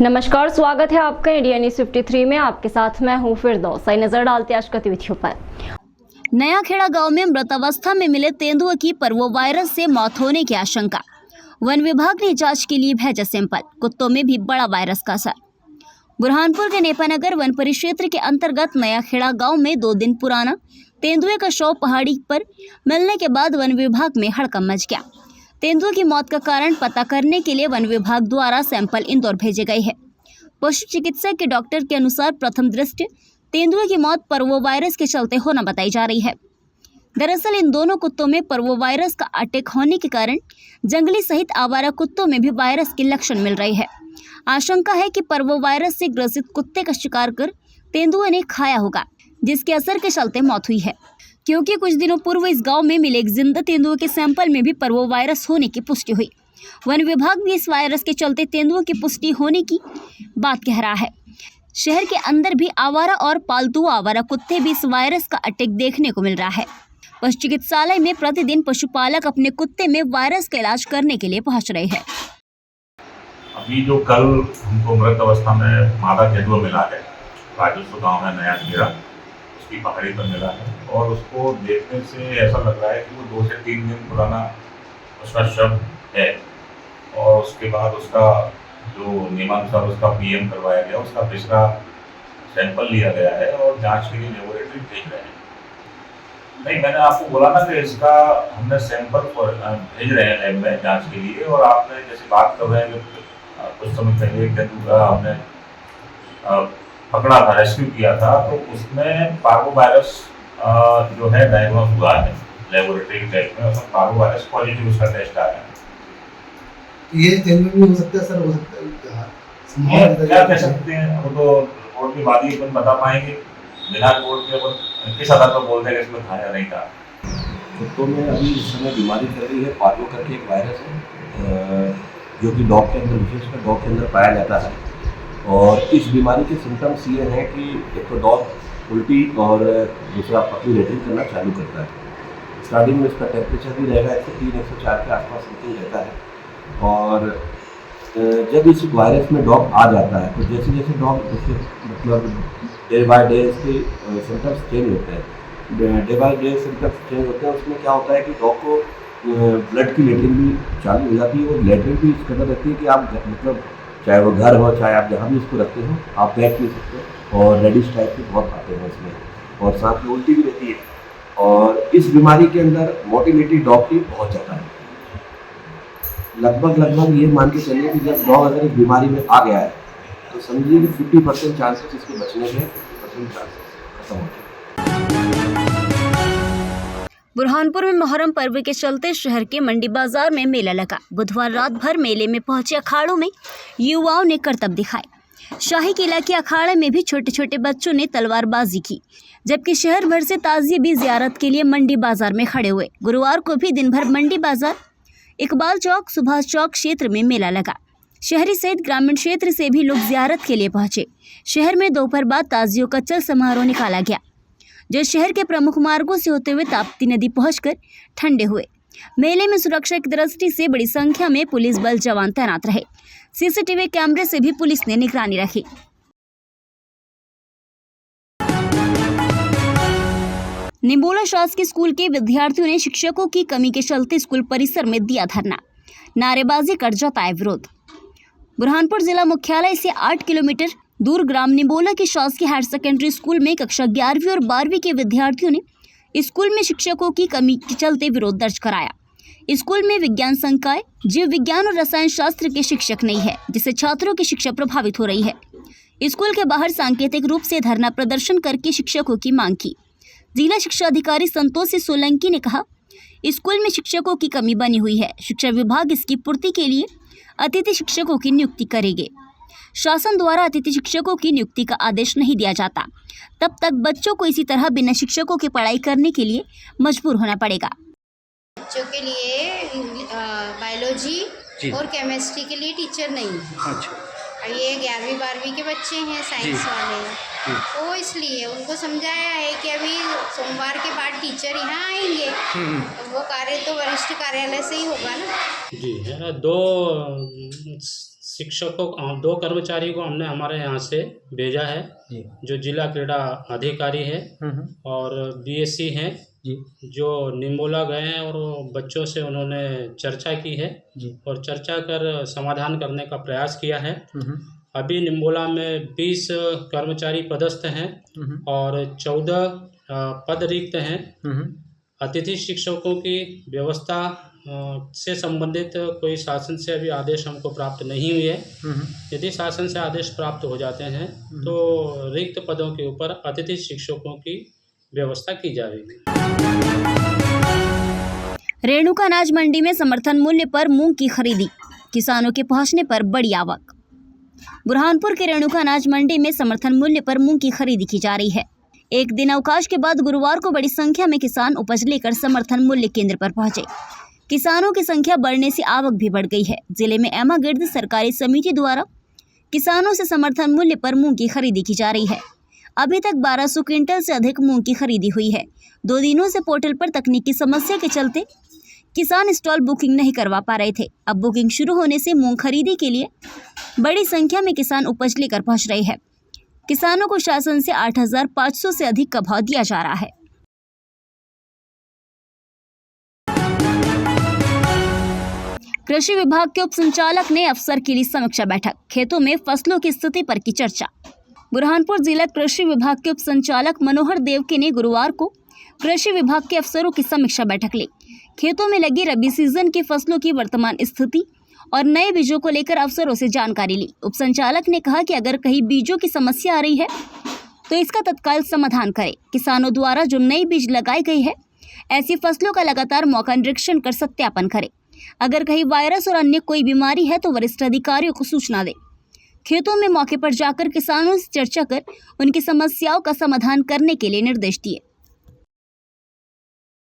नमस्कार, स्वागत है आपका इंडिया न्यूज 53 में। आपके साथ मैं हूं फिरदौस। नजर डालते आज गतिविधियों पर। नया खेड़ा गांव में मृत अवस्था में मिले तेंदुए की पर्वो वायरस से मौत होने की आशंका। वन विभाग ने जांच के लिए भेजा सैंपल। कुत्तों में भी बड़ा वायरस का असर। बुरहानपुर के नेपानगर वन परिक्षेत्र के अंतर्गत नया खेड़ा गांव में 2 दिन पुराना तेंदुए का शव पहाड़ी पर मिलने के बाद वन विभाग में हड़कंप मच गया। तेंदुए की मौत का कारण पता करने के लिए वन विभाग द्वारा सैंपल इंदौर भेजे गए हैं। पशु चिकित्सक के डॉक्टर के अनुसार प्रथम दृष्टया तेंदुए की मौत पर्वो वायरस के चलते होना बताई जा रही है। दरअसल इन दोनों कुत्तों में पर्वो वायरस का अटैक होने के कारण जंगली सहित आवारा कुत्तों में भी वायरस के लक्षण मिल रहे हैं। आशंका है कि पर्वो वायरस से ग्रसित कुत्ते का शिकार कर तेंदुए ने खाया होगा, जिसके असर के चलते मौत हुई है। क्योंकि कुछ दिनों पूर्व इस गांव में मिले एक जिंदा तेंदुए के सैंपल में भी पर्वो वायरस होने की पुष्टि हुई। वन विभाग भी इस वायरस के चलते तेंदुओं की पुष्टि होने की बात कह रहा है। शहर के अंदर भी आवारा और पालतू आवारा कुत्ते भी इस वायरस का अटैक देखने को मिल रहा है। पशु चिकित्सालय में प्रतिदिन पशुपालक अपने कुत्ते में वायरस का इलाज करने के लिए पहुंच रहे हैं। अभी जो कल हमको मृत अवस्था में मादा तेंदुआ मिला है, राजस्व गांव में नया खेड़ा, उसकी पहाड़ी पर मिला है और उसको देखने से ऐसा लग रहा है कि वो 2 से 3 दिन पुराना उसका शव है। और उसके बाद उसका जो नियमानुसार उसका पीएम करवाया गया, उसका पिछला सैंपल लिया गया है और जांच के लिए लेबोरेटरी भेज रहे हैं। नहीं, मैंने आपको बोला ना कि इसका हमने सैंपल भेज रहे हैं लैब में जांच के लिए। और आपने जैसे बात कर रहे हैं कि कुछ समय पहले एक तेंदुआ हमने पकड़ा था, रेस्क्यू किया था, तो उसमें पार्वो वायरस जो है डायग्नोज हुआ है लेबोरेटरी टेस्ट में। उसमें पार्वो वायरस पॉजिटिव उसका टेस्ट आया है। ये तेंदुआ भी हो सकता है सर, हो सकता है क्या कह सकते हैं, वो तो रिपोर्ट के बाद ही अपन बता पाएंगे। बिना रिपोर्ट के अपन किस आधार पर बोलते हैं कि इसमें था या नहीं था। कुत्तों में अभी इस समय बीमारी फैल रही है, पार्वो करके एक वायरस है जो कि डॉग के अंदर, विशेषकर डॉग के अंदर पाया जाता है। और इस बीमारी के सिम्टम्स ये हैं कि एक तो डॉग उल्टी और दूसरा पतली लेटरिन करना चालू करता है। स्टार्टिंग में इसका टेम्परेचर भी रहेगा 103-104 के आसपास समथिंग रहता है। और जब इस वायरस में डॉग आ जाता है तो जैसे जैसे डॉग मतलब डे बाय डे इसके सिम्टम्स चेंज होते हैं। Day by day symptoms change होते हैं। उसमें क्या होता है कि डॉग को ब्लड की लेटरिन भी चालू हो जाती है। और लेटरिन भी इस कदर रहती है कि आप मतलब चाहे वो घर हो, चाहे आप जहाँ भी इसको रखते हो, आप बैठ नहीं सकते। और रेडिश टाइप के बहुत आते हैं इसमें, और साथ में उल्टी भी रहती है। और इस बीमारी के अंदर मोटिलिटी डॉग की बहुत ज़्यादा है। लगभग ये मान के चलिए कि जब डॉग अगर इस बीमारी में आ गया है तो समझिए कि 50% चांसेस इसके बचने के, 50% चांसेस खत्म हो गए। बुरहानपुर में मुहर्रम पर्व के चलते शहर के मंडी बाजार में मेला लगा। बुधवार रात भर मेले में पहुंचे अखाड़ों में युवाओं ने करतब दिखाए। शाही किला के अखाड़े में भी छोटे छोटे बच्चों ने तलवारबाजी की, जबकि शहर भर से ताजिए भी जियारत के लिए मंडी बाजार में खड़े हुए। गुरुवार को भी दिन भर मंडी बाजार, इकबाल चौक, सुभाष चौक क्षेत्र में मेला लगा। शहरी सहित ग्रामीण क्षेत्र से भी लोग जियारत के लिए पहुंचे। शहर में दोपहर बाद ताजियों का चल समारोह निकाला गया, जो शहर के प्रमुख मार्गों से होते हुए ताप्ती नदी पहुंचकर ठंडे हुए। मेले में सुरक्षा की दृष्टि से बड़ी संख्या में पुलिस बल जवान तैनात रहे। सीसीटीवी कैमरे से भी पुलिस ने निगरानी रखी। निंबोला शासकीय स्कूल के विद्यार्थियों ने शिक्षकों की कमी के चलते स्कूल परिसर में दिया धरना, नारेबाजी कर जताया विरोध। बुरहानपुर जिला मुख्यालय से 8 किलोमीटर दूर ग्राम निंबोला के शासकीय हायर सेकेंडरी स्कूल में कक्षा 11वीं और 12वीं के विद्यार्थियों ने स्कूल में शिक्षकों की कमी के चलते विरोध दर्ज कराया। स्कूल में विज्ञान संकाय, जीव विज्ञान और रसायन शास्त्र के शिक्षक नहीं है, जिससे छात्रों की शिक्षा प्रभावित हो रही है। स्कूल के बाहर सांकेतिक रूप से धरना प्रदर्शन करके शिक्षकों की मांग की। जिला शिक्षा अधिकारी संतोष सोलंकी ने कहा, स्कूल में शिक्षकों की कमी बनी हुई है। शिक्षा विभाग इसकी पूर्ति के लिए अतिथि शिक्षकों की नियुक्ति करेंगे। शासन द्वारा अतिथि शिक्षकों की नियुक्ति का आदेश नहीं दिया जाता, तब तक बच्चों को इसी तरह बिना शिक्षकों की पढ़ाई करने के लिए मजबूर होना पड़ेगा। बच्चों के लिए बायोलॉजी और केमिस्ट्री के लिए टीचर नहीं है। अच्छा। और ये 11वीं 12वीं के बच्चे हैं साइंस वाले, तो इसलिए उनको समझाया है कि अभी सोमवार के बाद टीचर यहाँ आएंगे, तो वो कार्य तो वरिष्ठ कार्यालय से ही होगा ना। जी है ना। 2 शिक्षकों 2 कर्मचारी को हमने हमारे यहाँ से भेजा है जी जो जिला क्रीड़ा अधिकारी है और बीएससी हैं जी जो निमोला गए हैं और बच्चों से उन्होंने चर्चा की है जी और चर्चा कर समाधान करने का प्रयास किया है। अभी निम्बोला में 20 कर्मचारी पदस्थ हैं और 14 पद रिक्त हैं। अतिथि शिक्षकों की व्यवस्था से संबंधित कोई शासन से अभी आदेश हमको प्राप्त नहीं हुए है। यदि शासन से आदेश प्राप्त हो जाते हैं तो रिक्त पदों के ऊपर अतिथि शिक्षकों की व्यवस्था की जाएगी। रेणुका अनाज मंडी में समर्थन मूल्य पर मूंग की खरीदी, किसानों के पहुंचने पर बड़ी आवक। बुरहानपुर के रेणुका अनाज मंडी में समर्थन मूल्य पर मूंग की खरीदी की जा रही है। एक दिन अवकाश के बाद गुरुवार को बड़ी संख्या में किसान उपज लेकर समर्थन मूल्य केंद्र पर पहुंचे। किसानों की संख्या बढ़ने से आवक भी बढ़ गई है। जिले में एमा गिर्द सरकारी समिति द्वारा किसानों से समर्थन मूल्य पर मूंग की खरीदी की जा रही है। अभी तक 1200 क्विंटल से अधिक मूंग की खरीदी हुई है। 2 दिनों से पोर्टल पर तकनीकी समस्या के चलते किसान स्टॉल बुकिंग नहीं करवा पा रहे थे। अब बुकिंग शुरू होने से मूंग खरीदी के लिए बड़ी संख्या में किसान उपज लेकर पहुंच रहे हैं। किसानों को शासन से 8,500 से अधिक का भाव दिया जा रहा है। कृषि विभाग के उप संचालक ने अफसर के लिए समीक्षा बैठक, खेतों में फसलों की स्थिति पर की चर्चा। बुरहानपुर जिला कृषि विभाग के उप संचालक मनोहर देवके ने गुरुवार को कृषि विभाग के अफसरों की समीक्षा बैठक ली। खेतों में लगी रबी सीजन की फसलों की वर्तमान स्थिति और नए बीजों को लेकर अफसरों से जानकारी ली। उप संचालक ने कहा कि अगर कहीं बीजों की समस्या आ रही है तो इसका तत्काल समाधान करें। किसानों द्वारा जो नई बीज लगाई गई है ऐसी फसलों का लगातार मौका निरीक्षण कर सत्यापन करें। अगर कहीं वायरस और अन्य कोई बीमारी है तो वरिष्ठ अधिकारियों को सूचना दें। खेतों में मौके पर जाकर किसानों से चर्चा कर उनकी समस्याओं का समाधान करने के लिए निर्देश दिए।